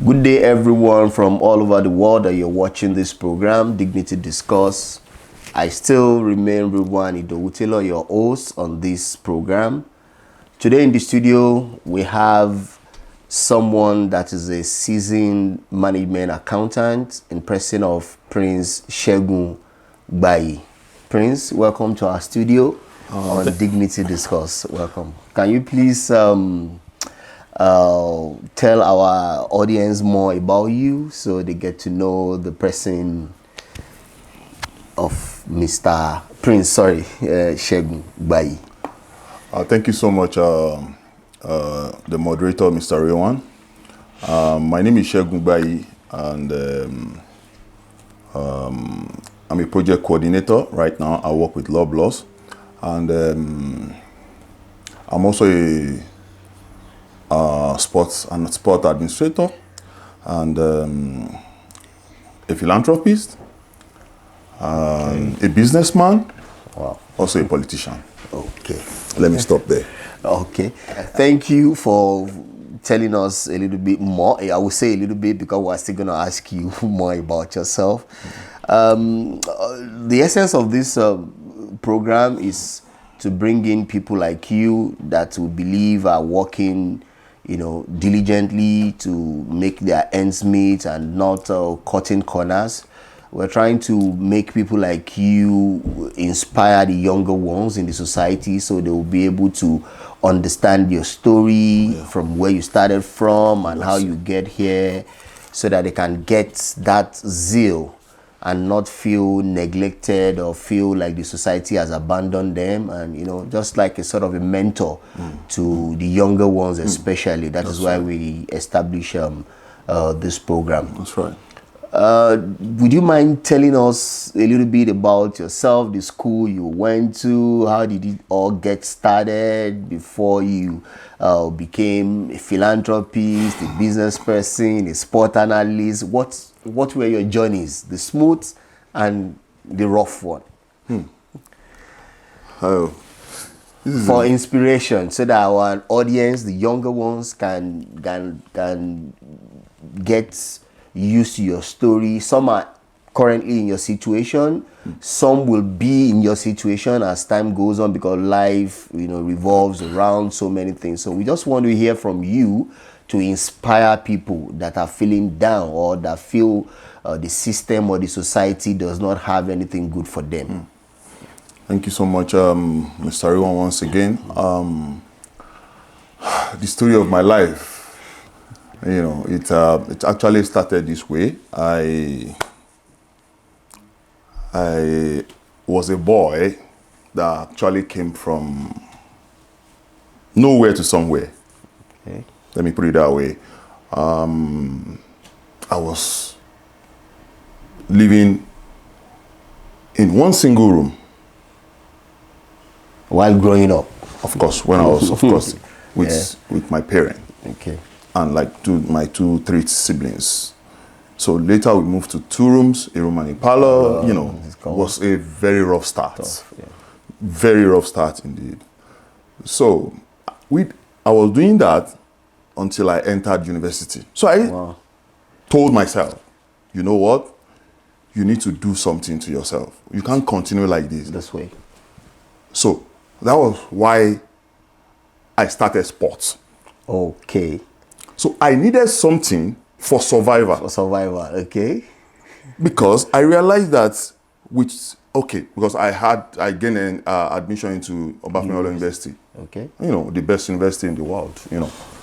Good day, everyone from all over the world that you're watching this program, Dignity Discuss. I still remain Rilwan, your host on this program. Today in the studio, we have someone that is a seasoned management accountant in person of Prince Segun GBAYI. Prince, welcome to our studio on Dignity Discuss. Welcome. Can you please tell our audience more about you so they get to know the person of Mr. Prince, Segun GBAYI. Thank you so much, the moderator, Mr. Rilwan. My name is Segun GBAYI, and I'm a project coordinator right now. I work with Loblaws, and I'm also a sport administrator and a philanthropist, a businessman, also a politician. Okay. Let me stop there. Okay. Thank you for telling us a little bit more. I will say a little bit because we're still going to ask you more about yourself. The essence of this program is to bring in people like you that we believe are working, diligently to make their ends meet and not cutting corners. We're trying to make people like you inspire the younger ones in the society so they will be able to understand your story from where you started from and how you get here, so that they can get that zeal and not feel neglected or feel like the society has abandoned them, and just like a sort of a mentor to the younger ones especially. That is why we establish this program. That's right. Would you mind telling us a little bit about yourself, the school you went to, how did it all get started before you became a philanthropist, a business person, a sport analyst? What were your journeys, the smooth and the rough one? For inspiration, so that our audience, the younger ones, can get used to your story. Some are currently in your situation, some will be in your situation as time goes on, because life revolves around so many things. So we just want to hear from you to inspire people that are feeling down or that feel the system or the society does not have anything good for them. Thank you so much, Mr. Rilwan, once again. The story of my life, it actually started this way. I was a boy that actually came from nowhere to somewhere. Okay. Let me put it that way. I was living in one single room. While growing up? Of course, when I was, with my parents. Okay. And like my 2-3 siblings. So later we moved to 2 rooms, a room and a parlor. It was a very rough start. Very rough start indeed. So I was doing that until I entered university. So I told myself, you know what? You need to do something to yourself. You can't continue like this way. So that was why I started sports. Okay. So I needed something for survival. Okay. Because I realized that because I gained an admission into Obafemi University. Okay. The best university in the world,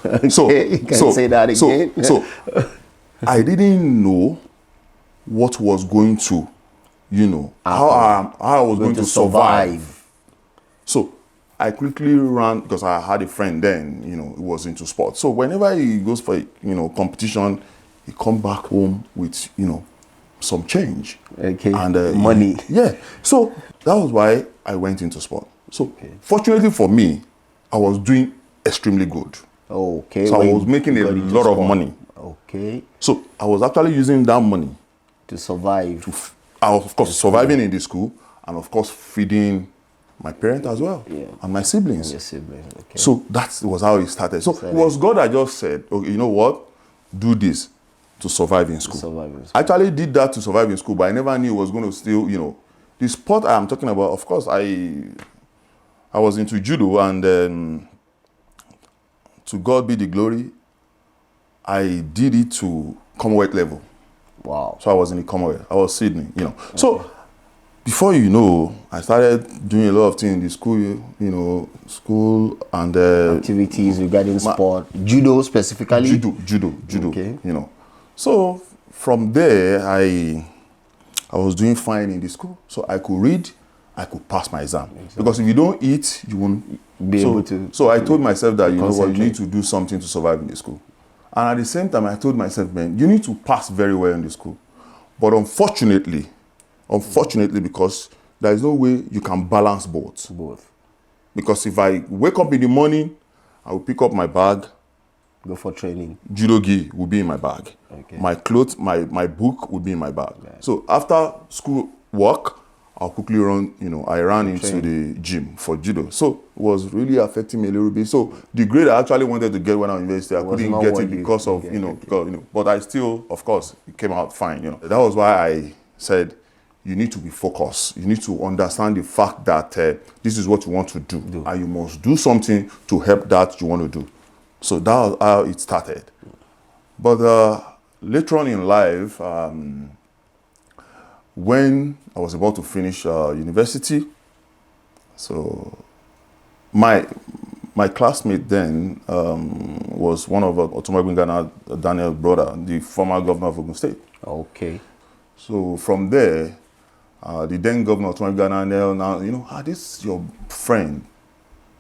Okay, you can say that again. So I didn't know what was going to, how I was going to survive. So I quickly ran, because I had a friend then, who was into sports. So whenever he goes for, competition, he come back home with, some change. Okay. And money. So that was why I went into sport. So fortunately for me, I was doing extremely good. Okay. So I was making a lot of money. Okay. So I was actually using that money to survive. I was, of course, surviving in the school, and of course feeding my parents as well, and my siblings. Your siblings, okay. So that was how it started. So it was God that just said, okay, you know what? Do this. to survive in school. I actually did that to survive in school, but I never knew it was going to still, the sport I'm talking about, of course, I was into judo, and then to God be the glory, I did it to Commonwealth level. Wow. So I was in the Commonwealth. I was Sydney, Okay. So before you know, I started doing a lot of things in the school, school and activities regarding sport, judo specifically. Judo. Okay. So from there, I was doing fine in the school. So I could read, I could pass my exam. Exactly. Because if you don't eat, you won't be able to. So I told myself that, you need to do something to survive in the school. And at the same time, I told myself, man, you need to pass very well in the school. But unfortunately, because there is no way you can balance both. Because if I wake up in the morning, I will pick up my bag. Go for training. Judo gi will be in my bag. Okay. My clothes, my book will be in my bag. Right. So after school work, I'll quickly run, I ran into the gym for judo. So it was really affecting me a little bit. So the grade I actually wanted to get when I was in university, I couldn't get it because of, but I still, of course, it came out fine, That was why I said, you need to be focused. You need to understand the fact that this is what you want to do. And you must do something to help that you want to do. So that was how it started. But later on in life, when I was about to finish university, so my classmate then was one of Otumegbe Ghana, Daniel's brother, the former governor of Ogun State. Okay. So from there, the then governor of Otumegbe Ghana, now, this is your friend.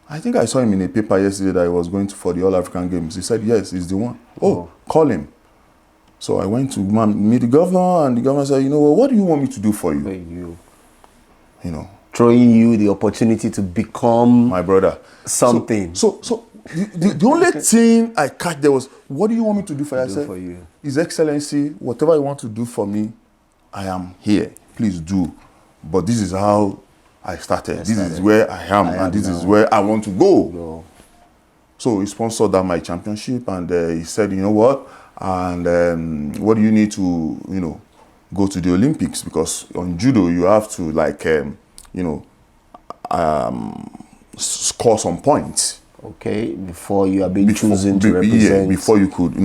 I think I saw him in a paper yesterday that he was going for the All-African Games. He said, yes, he's the one. Oh, call him. So I went to meet the governor, and the governor said, what do you want me to do for you? Throwing you the opportunity to become my brother. Something. So the only thing I catch there was, what do you want me to do for you? I said, His Excellency, whatever you want to do for me, I am here. Please do. But this is how I started. This is where I am, and this is where I want to go. So he sponsored my championship, and he said, you know what? And what do you need to, go to the Olympics? Because on judo, you have to, score some points. Okay, before you are being chosen to represent. Yeah, before you could,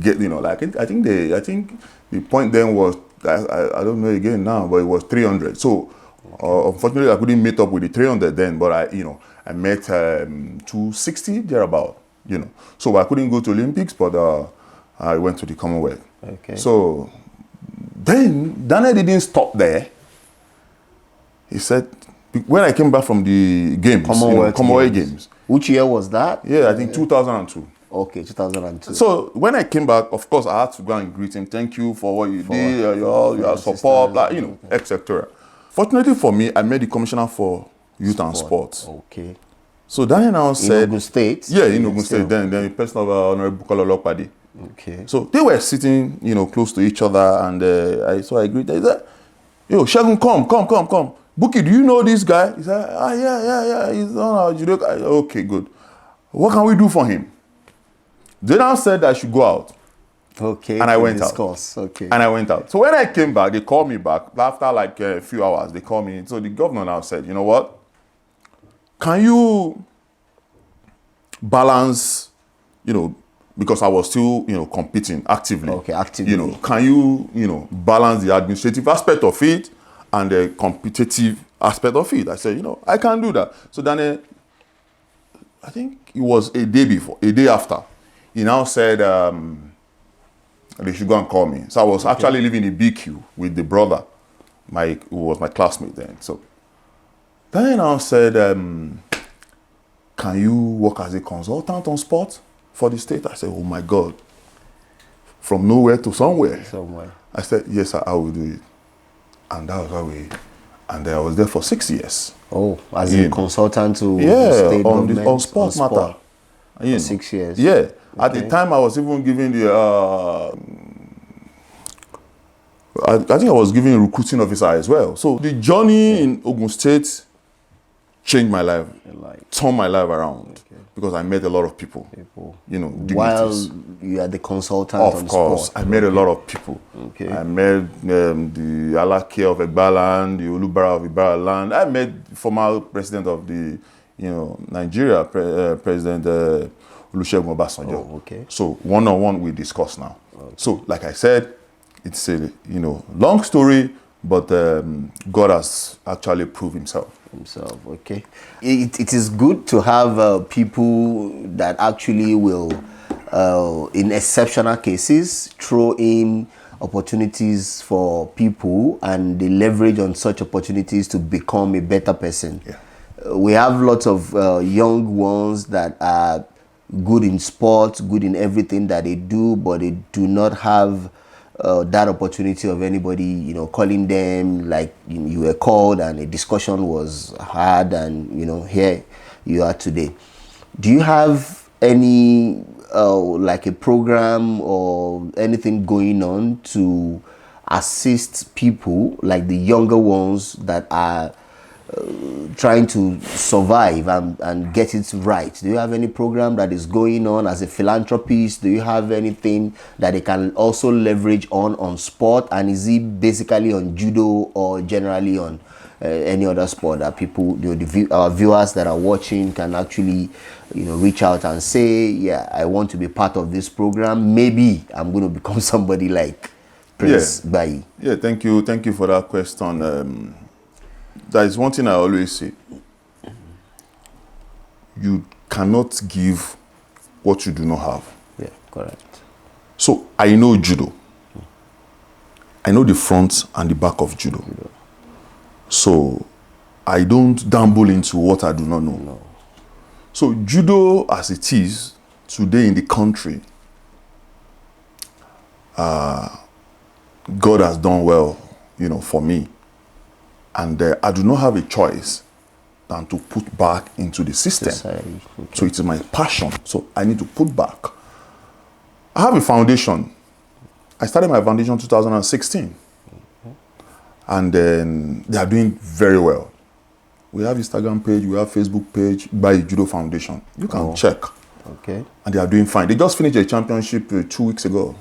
get, I think the point then was, I don't know again now, but it was 300. So unfortunately, I couldn't meet up with the 300 then, but I met 260 thereabout. So I couldn't go to Olympics, but I went to the Commonwealth. Okay. So then Daniel didn't stop there. He said, when I came back from the games, Commonwealth games. Which year was that? Yeah, I think 2002. Okay, 2002. So when I came back, of course, I had to go and greet him. Thank you for what you did, your support, etc. Fortunately for me, I met the Commissioner for Youth and Sports. Okay. So Daniel now said... In Ogun State? Yeah, in Ogun State. Then the person of Honorable Bukola Olopade. Okay. So they were sitting, close to each other, and I greeted. He said, "Yo, Segun, come. Buki, do you know this guy?" He said, yeah. He's on our judo. Okay, good. What can we do for him? They now said I should go out. Okay. And I went out. Okay. And I went out. So when I came back, they called me back. After a few hours, they called me. So the governor now said, you know what? Can you balance, because I was still, competing actively. Okay, actively. Can you, balance the administrative aspect of it and the competitive aspect of it? I said, I can do that. So then, I think it was a day after, he now said they should go and call me. So I was actually living in BQ with the brother, who was my classmate then. So then he now said, can you work as a consultant on sports for the state? I said, oh my God, from nowhere to somewhere. I said, yes, I will do it. And that was how and I was there for 6 years. Oh, as a consultant to the state government on sports matter. For 6 years. Yeah. Okay. At the time, I was even giving the, I think I was giving a recruiting officer as well. So the journey in Ogun State changed my life, turned my life around, because I met a lot of people. You know, while you are the consultant of on course, sport. I met a lot of people. I met the Alake of Egbaland, the Olubara of Ibaraland. I met former president of the, Nigeria, President Olusegun Obasanjo. So one-on-one we discuss now. So like I said, it's a long story, but God has actually proved himself. Okay. It is good to have people that actually will, in exceptional cases, throw in opportunities for people, and they leverage on such opportunities to become a better person. We have lots of young ones that are good in sports, good in everything that they do, but they do not have that opportunity of anybody, calling them like you were called and a discussion was had, and here you are today. Do you have any like a program or anything going on to assist people like the younger ones that are trying to survive and get it right? Do you have any program that is going on as a philanthropist? Do you have anything that they can also leverage on sport? And is it basically on judo or generally on any other sport that people, our viewers that are watching can actually, reach out and say, yeah, I want to be part of this program. Maybe I'm going to become somebody like Prince GBAYI. Yeah, thank you for that question. There is one thing I always say. You cannot give what you do not have. Yeah, correct. So I know judo. I know the front and the back of judo. So I don't dabble into what I do not know. No. So judo as it is today in the country, God has done well, for me. And I do not have a choice than to put back into the system. So it is my passion. So I need to put back. I have a foundation. I started my foundation in 2016. And then they are doing very well. We have Instagram page, we have Facebook page, GBAYI Judo Foundation. You can check. Okay. And they are doing fine. They just finished a championship 2 weeks ago.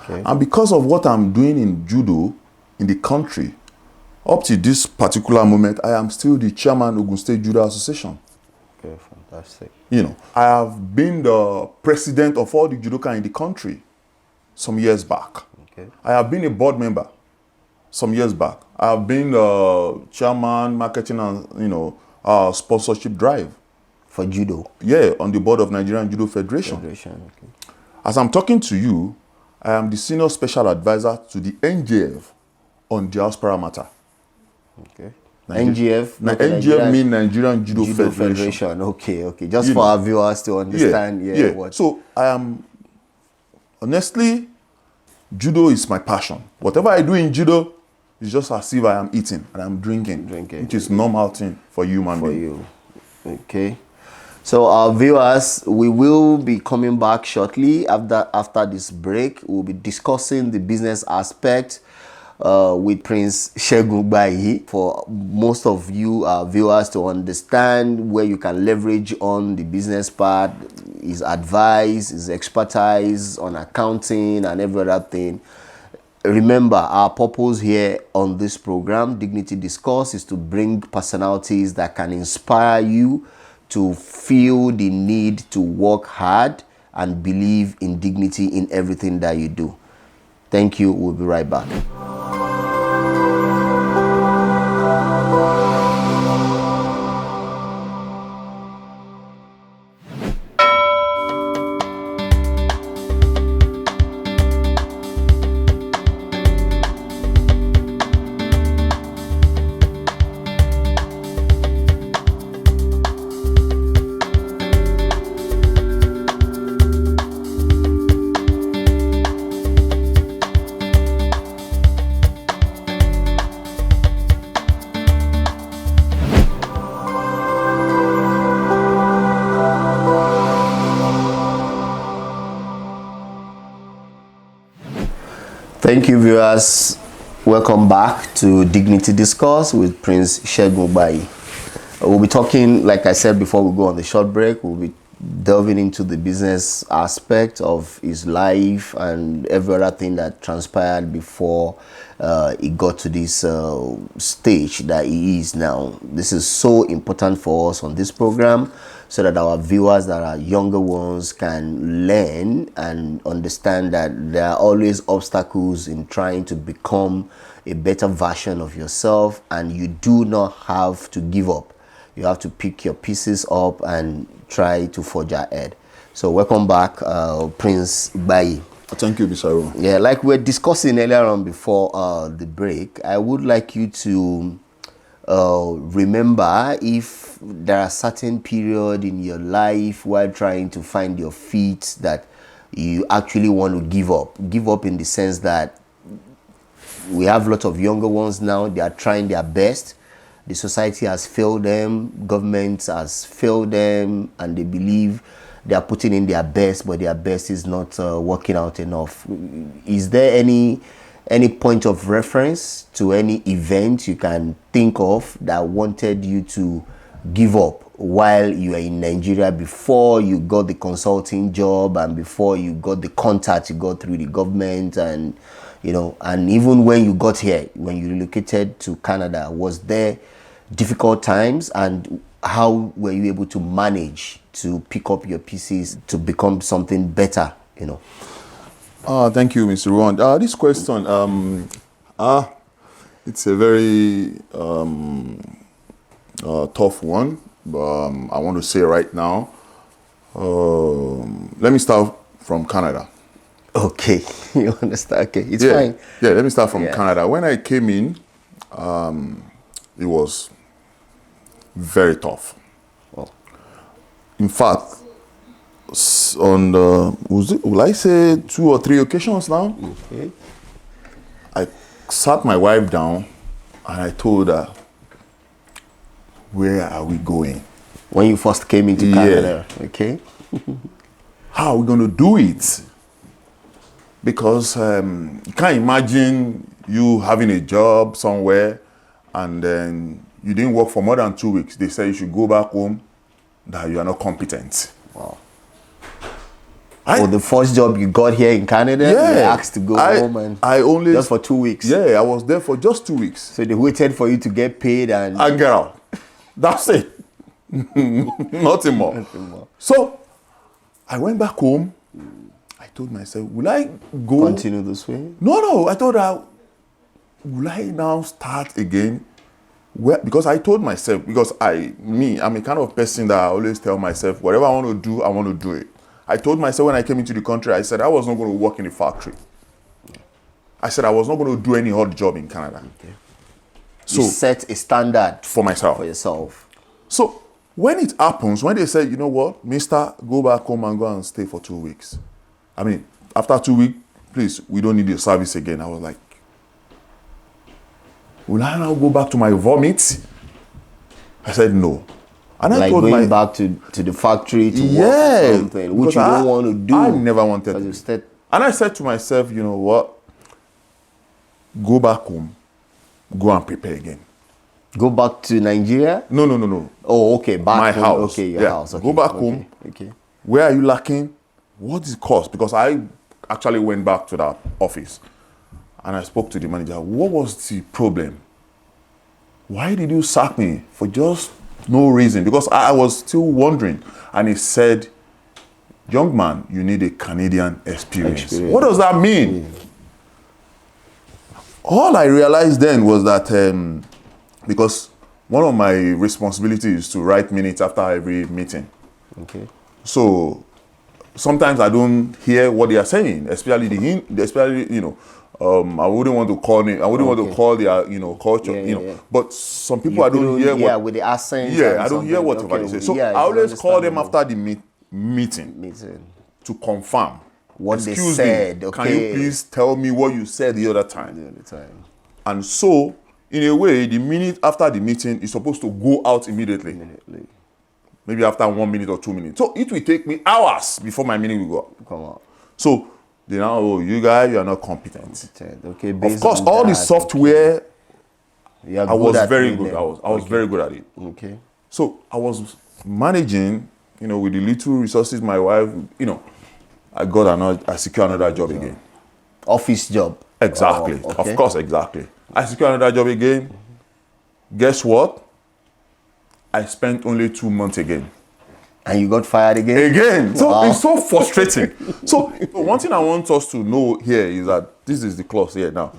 Okay. And because of what I'm doing in judo in the country, up to this particular moment, I am still the chairman of Ogun State Judo Association. Okay, fantastic. I have been the president of all the judoka in the country some years back. Okay. I have been a board member some years back. I have been chairman, marketing, and sponsorship drive for judo. Yeah, on the board of Nigerian Judo Federation. Okay. As I'm talking to you, I am the senior special advisor to the NJF on diaspora matter. Okay. NGF? NGF means Nigerian Judo Federation. Okay. Just for our viewers to understand. Yeah. What. So I am, honestly, judo is my passion. Whatever I do in judo is just as if I am eating and I'm drinking. Which is normal thing for human being. Okay. So our viewers, we will be coming back shortly after this break. We'll be discussing the business aspect with Prince Segun GBAYI, for most of you viewers to understand where you can leverage on the business part, his advice, his expertise on accounting and every other thing. Remember, our purpose here on this program, Dignity Discourse, is to bring personalities that can inspire you to feel the need to work hard and believe in dignity in everything that you do. Thank you. We'll be right back. Thank you, viewers. Welcome back to Dignity Discourse with Prince Segun GBAYI. We'll be talking, like I said before we go on the short break, we'll be delving into the business aspect of his life and every other thing that transpired before he got to this stage that he is now. This is so important for us on this program, so that our viewers that are younger ones can learn and understand that there are always obstacles in trying to become a better version of yourself, and you do not have to give up. You have to pick your pieces up and try to forge ahead. So welcome back, Prince GBAYI. Thank you, Mr. Rilwan. Yeah, like we were discussing earlier on before the break, I would like you to remember if there are certain period in your life while trying to find your feet that you actually want to give up. Give up in the sense that we have a lot of younger ones now, they are trying their best. The society has failed them, government has failed them, and they believe they are putting in their best, but their best is not working out enough. Is there any point of reference to any event you can think of that wanted you to give up while you are in Nigeria, before you got the consulting job and before you got the contact you got through the government, and and even when you got here, when you relocated to Canada, was there difficult times, and how were you able to manage to pick up your pieces to become something better? Thank you, Mr. Rilwan. This question, it's a very tough one, but I want to say right now, let me start from Canada. Okay, you understand? Okay, it's fine. Yeah, let me start from Canada. When I came in, it was very tough. Oh. In fact, on the, will I say 2 or 3 occasions now, Okay. I sat my wife down and I told her, where are we going? When you first came into Canada, okay? How are we going to do it? Because you can't imagine you having a job somewhere and then you didn't work for more than 2 weeks. They say you should go back home, that you are not competent. Wow. For the first job you got here in Canada, you were asked to go home and just for 2 weeks. Yeah, I was there for just 2 weeks. So they waited for you to get paid and get out. That's it. Nothing more. Nothing more. So I went back home. I told myself, will I go? Continue this way? No. I thought, will I now start again? Because I told myself, because I'm a kind of person that I always tell myself, whatever I want to do, I want to do it. I told myself when I came into the country, I said I was not going to work in a factory. I said I was not going to do any odd job in Canada. Okay. So you set a standard for myself. For yourself. So when it happens, when they say, you know what, mister, go back home and go and stay for 2 weeks. I mean, after 2 weeks, please, we don't need your service again. I was like, will I now go back to my vomit? I said no. And like I told going back to the factory to work or something, which you don't want to do. I never wanted to. And I said to myself, you know what? Go back home. Go and prepare again. Go back to Nigeria? No. Oh, okay. Back my home. house. Okay, your house. Okay. Go back home. Okay. Where are you lacking? What is the cost? Because I actually went back to that office and I spoke to the manager. What was the problem? Why did you sack me for just no reason? Because I was still wondering. And he said, young man, you need a Canadian experience. What does that mean? Mm. All I realized then was that because one of my responsibilities is to write minutes after every meeting. Okay. So sometimes I don't hear what they are saying, especially I wouldn't want to call it. I wouldn't want to call their culture. Yeah. But some people I don't hear. Yeah, with the accent. Yeah, I don't hear whatever they say. So I always call them after the meeting to confirm what they said. Okay. Can you please tell me what you said the other time? And so, in a way, the minute after the meeting is supposed to go out immediately. Maybe after 1 minute or 2 minutes. So it will take me hours before my meeting will come out. So they now, you guys, you are not competent. Okay. Of course, all the software, I was very good. I was very good at it. Okay. So I was managing, with the little resources my wife, I secured another job again. Office job. Exactly. Oh, okay. Of course, exactly. I secured another job again. Guess what? I spent only 2 months again. And you got fired again? Again. So Wow. it's so frustrating. So one thing I want us to know here is that this is the clause here now.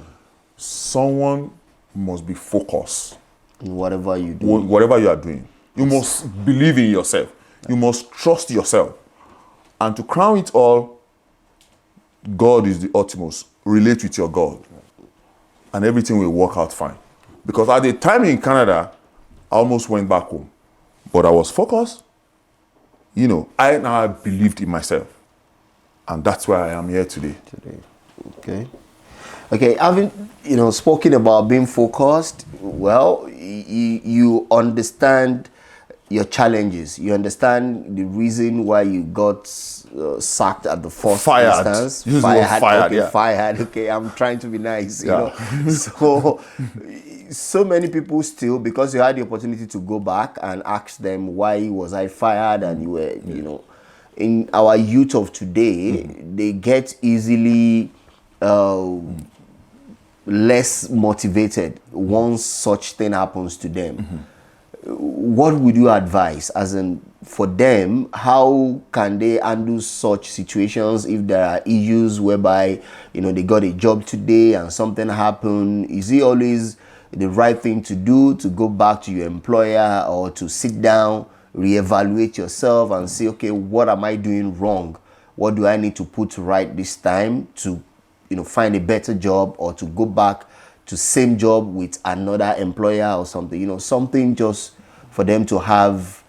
Someone must be focused. In whatever you do. Whatever you are doing. You must believe in yourself. You must trust yourself. And to crown it all, God is the utmost. Relate with your God. And everything will work out fine. Because at the time in Canada, I almost went back home. But I was focused. I now believed in myself. And that's why I am here today. Okay, having, spoken about being focused, well, you understand your challenges. You understand the reason why you got sacked at the first Fired. instance. Use the word fired, okay, yeah. Fired. Okay, I'm trying to be nice. Yeah. So many people still, because you had the opportunity to go back and ask them why was I fired, and you were, in our youth of today, they get easily less motivated once such thing happens to them. What would you advise, as in for them, how can they handle such situations if there are issues whereby, they got a job today and something happened? Is it always the right thing to do to go back to your employer, or to sit down, reevaluate yourself and say, okay, what am I doing wrong? What do I need to put right this time to, find a better job, or to go back to same job with another employer or something, something just for them to have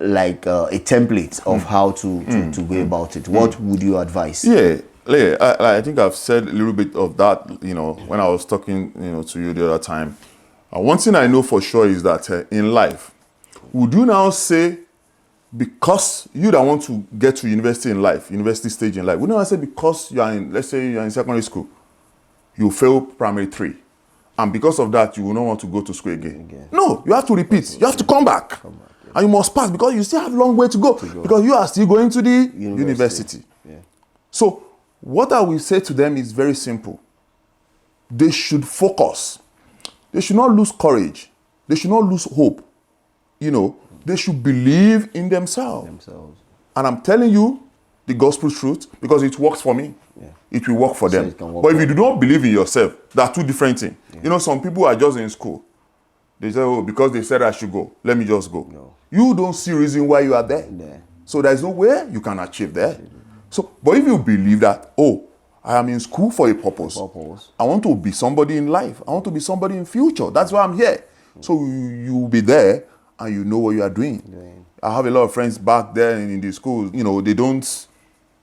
like a template of how to go about it. What would you advise? Yeah, I think I've said a little bit of that, when I was talking, to you the other time. One thing I know for sure is that in life, would you now say, because you that want to get to university stage in life, would you now say because let's say you're in secondary school, you fail primary 3, and because of that, you will not want to go to school again? No, you have to repeat. You have to come back. And you must pass, because you still have a long way to go. Because you are still going to the university. Yeah. So what I will say to them is very simple. They should focus. They should not lose courage. They should not lose hope. They should believe in themselves. And I'm telling you the gospel truth, because it works for me. Yeah. It will work for them. But if you do not believe in yourself, there are two different things. Yeah. Some people are just in school. They say, oh, because they said I should go, let me just go. No. You don't see reason why you are there. Yeah. So there's no way you can achieve that. So, but if you believe that, oh, I am in school for a purpose. I want to be somebody in life. I want to be somebody in future. That's why I'm here. So you will be there and you know what you are doing. I have a lot of friends back there in the schools. They don't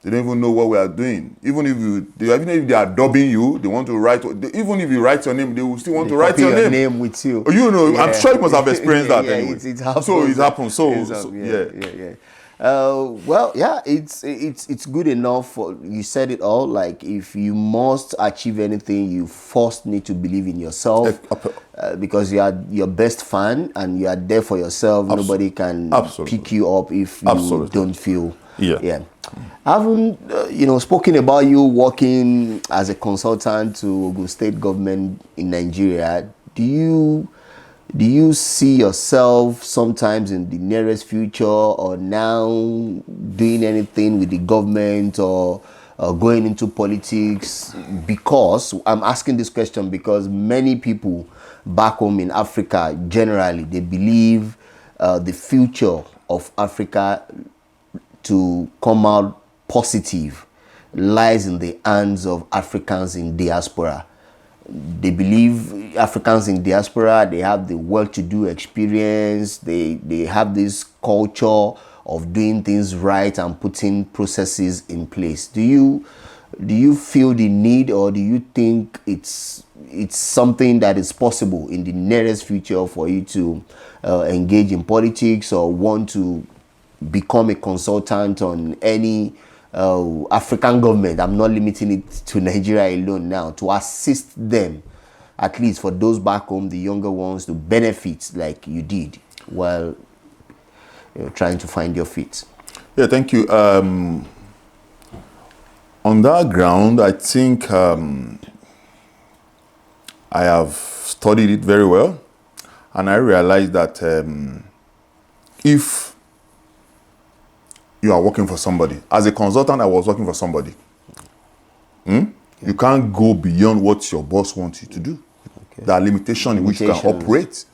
even know what we are doing. Even if they are dubbing you, they want to write. Even if you write your name, they will still want to write your name with you. I'm sure you must have experienced that anyway. It happens. So it happens. Yeah. Well, yeah, it's good enough. You said it all. Like, if you must achieve anything, you first need to believe in yourself, because you are your best fan and you are there for yourself. Nobody can pick you up if you don't feel. Yeah. Having spoken about you working as a consultant to Ogun State government in Nigeria, do you see yourself sometimes in the nearest future, or now doing anything with the government, or going into politics? Because I'm asking this question because many people back home in Africa, generally, they believe the future of Africa to come out positive lies in the hands of Africans in diaspora. They believe Africans in diaspora, they have the well-to-do experience, they have this culture of doing things right and putting processes in place. Do you feel the need, or do you think it's something that is possible in the nearest future for you to engage in politics, or want to become a consultant on any African government? I'm not limiting it to Nigeria alone now, to assist them, at least for those back home, the younger ones, to benefit like you did while trying to find your feet? Yeah, thank you. On that ground, I think I have studied it very well, and I realized that if you are working for somebody, as a consultant, I was working for somebody. You can't go beyond what your boss wants you to do. Okay. There are limitations in which you can operate.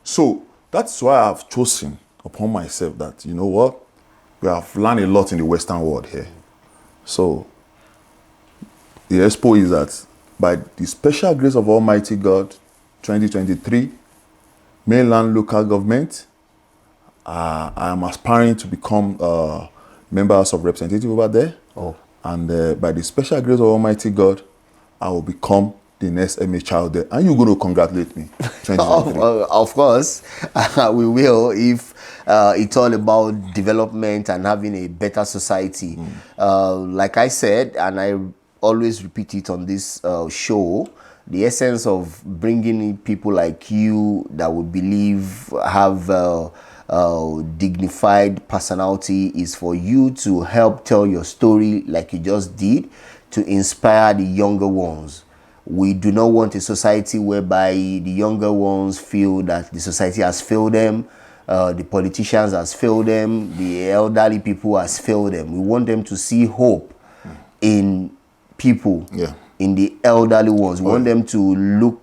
So that's why I've chosen upon myself that, you know what, we have learned a lot in the Western world here. So the expo is that by the special grace of Almighty God, 2023, mainland local government, I am aspiring to become member House of Representative over there. Oh. And by the special grace of Almighty God, I will become the next MA child there. And you're going to congratulate me. Of course, we will, if it's all about development and having a better society. Like I said, and I always repeat it on this show, the essence of bringing in people like you that we believe have dignified personality is for you to help tell your story like you just did, to inspire the younger ones. We do not want a society whereby the younger ones feel that the society has failed them, the politicians has failed them, the elderly people has failed them. We want them to see hope in people, in the elderly ones. We want them to look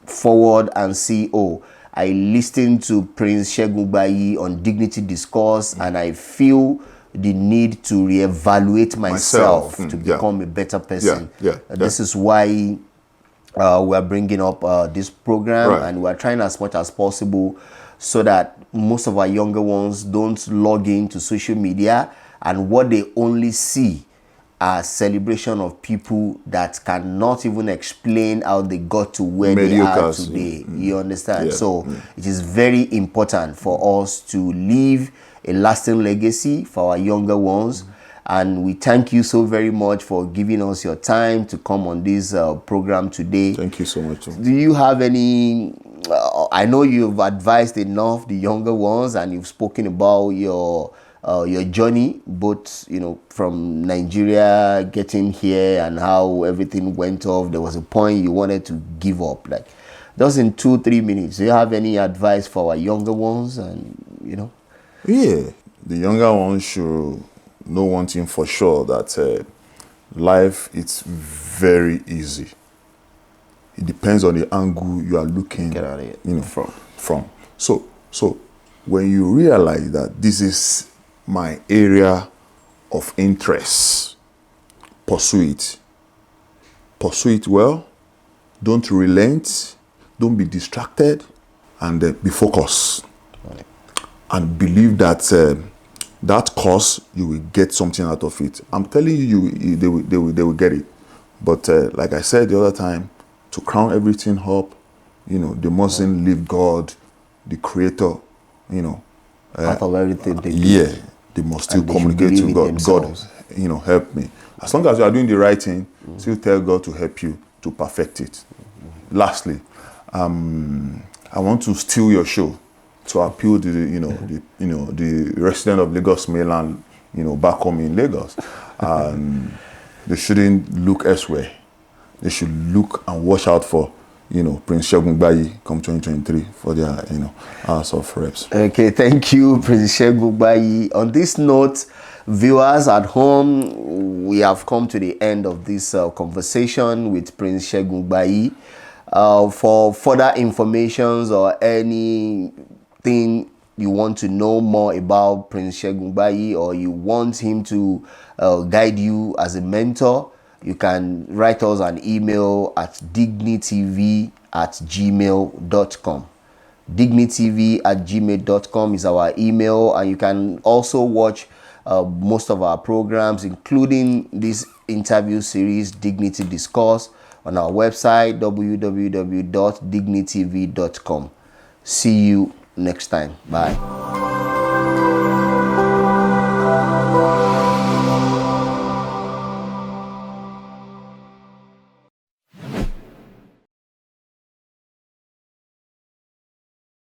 forward and see, oh, I listened to Prince Segun GBAYI on Dignity Discourse, and I feel the need to reevaluate myself to become a better person. This is why we are bringing up this program, and we are trying as much as possible so that most of our younger ones don't log into social media, and what they only see are celebration of people that cannot even explain how they got to where they are today. You understand? So it is very important for us to leave a lasting legacy for our younger ones. And we thank you so very much for giving us your time to come on this program today. Thank you so much. Do you have any, I know you've advised enough the younger ones, and you've spoken about your journey, both, you know, from Nigeria getting here and how everything went off. There was a point you wanted to give up. Like, just in 2-3 minutes, do you have any advice for our younger ones? And, you know, the younger ones should know one thing for sure, that life is very easy. It depends on the angle you are looking, from. So when you realize that this is my area of interest, pursue it. Pursue it well. Don't relent. Don't be distracted, and be focused. And believe that that course, you will get something out of it. I'm telling you, they will get it. But like I said the other time, to crown everything up, you know, they mustn't leave God, the Creator, you know. Out of everything they do. They must still communicate to God. God, you know, help me. As long as you are doing the right thing, still tell God to help you to perfect it. Lastly, I want to steal your show to appeal to the resident of Lagos mainland, you know, back home in Lagos. And they shouldn't look elsewhere. They should look and watch out for, you know, Prince Segun GBAYI come 2023 for their, you know, House of Reps. Okay, thank you, Prince Segun GBAYI. On this note, viewers at home, we have come to the end of this conversation with Prince Segun GBAYI. For further information or anything you want to know more about Prince Segun GBAYI, or you want him to guide you as a mentor, you can write us an email at dignitv@gmail.com. dignitv@gmail.com is our email, and you can also watch most of our programs, including this interview series, Dignity Discourse, on our website, www.dignitv.com. See you next time. Bye.